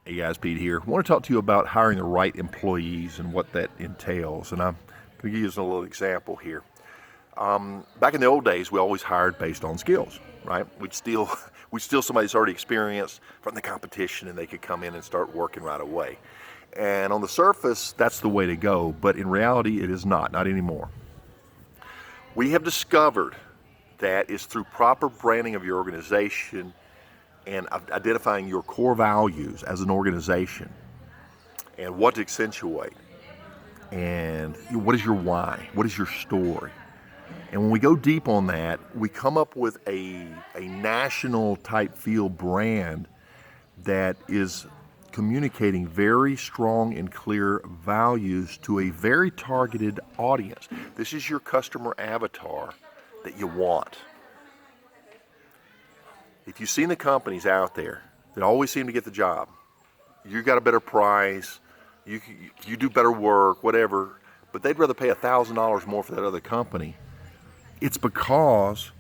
Hey guys, Pete here. I want to talk to you about hiring the right employees and what that entails. And I'm going to give you a little example here. Back in the old days, we always hired based on skills, right? We'd steal somebody that's already experienced from the competition and they could come in and start working right away. And on the surface, that's the way to go, but in reality, it is not anymore. We have discovered that it's through proper branding of your organization and identifying your core values as an organization and what to accentuate and what is your why, what is your story. And when we go deep on that, we come up with a national type feel brand that is communicating very strong and clear values to a very targeted audience. This is your customer avatar that you want. If you've seen the companies out there that always seem to get the job, you got a better price, you do better work, whatever, but they'd rather pay $1,000 more for that other company. It's because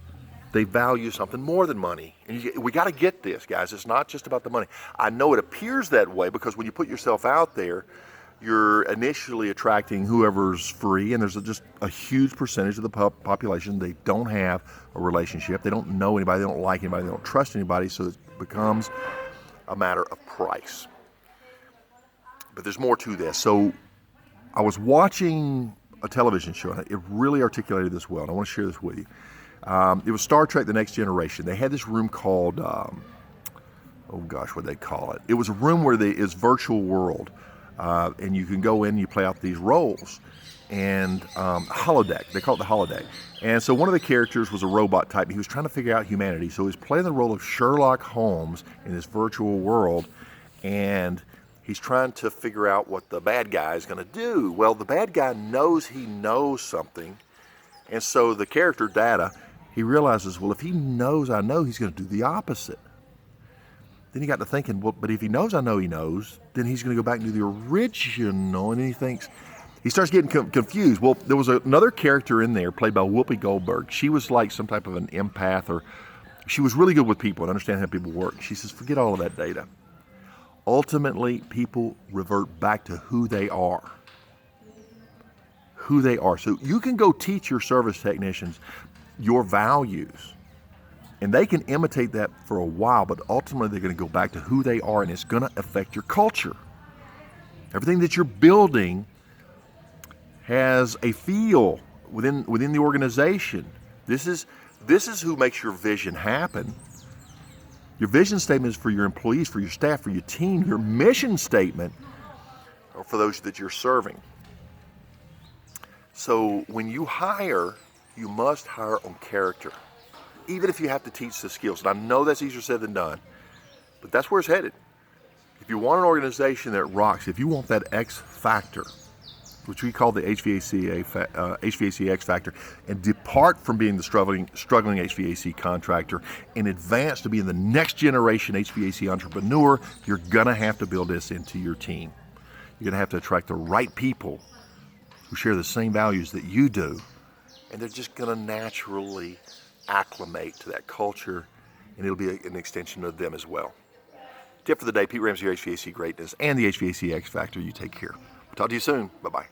they value something more than money. And we got to get this, guys. It's not just about the money. I know it appears that way because when you put yourself out there, you're initially attracting whoever's free, and there's just a huge percentage of the population, they don't have a relationship, they don't know anybody, they don't like anybody, they don't trust anybody, so it becomes a matter of price. But there's more to this. So I was watching a television show, and it really articulated this well, and I want to share this with you. It was Star Trek: The Next Generation. They had this room called, what'd they call it? It was a room where it's virtual world. And you can go in and you play out these roles. And holodeck, they call it the holodeck. And so one of the characters was a robot type. He was trying to figure out humanity. So he's playing the role of Sherlock Holmes in this virtual world. And he's trying to figure out what the bad guy is going to do. Well, the bad guy knows he knows something. And so the character, Data, he realizes, well, if he knows I know, he's going to do the opposite. Then he got to thinking, well, but if he knows I know he knows, then he's going to go back and do the original. And then he starts getting confused. Well, there was another character in there played by Whoopi Goldberg. She was like some type of an empath, or she was really good with people and understand how people work. She says, forget all of that data. Ultimately, people revert back to who they are. Who they are. So you can go teach your service technicians your values. And they can imitate that for a while, but ultimately they're going to go back to who they are, and it's going to affect your culture. Everything that you're building has a feel within the organization. This is who makes your vision happen. Your vision statement is for your employees, for your staff, for your team. Your mission statement are for those that you're serving. So when you hire, you must hire on character. Even if you have to teach the skills. And I know that's easier said than done, but that's where it's headed. If you want an organization that rocks, if you want that X factor, which we call the HVAC X factor, and depart from being the struggling HVAC contractor and advance to being the next generation HVAC entrepreneur, you're going to have to build this into your team. You're going to have to attract the right people who share the same values that you do, and they're just going to naturally acclimate to that culture, and it'll be an extension of them as well. Tip for the day, Pete Ramsey, your HVAC Greatness and the HVAC X Factor. You take care. We'll talk to you soon. Bye-bye.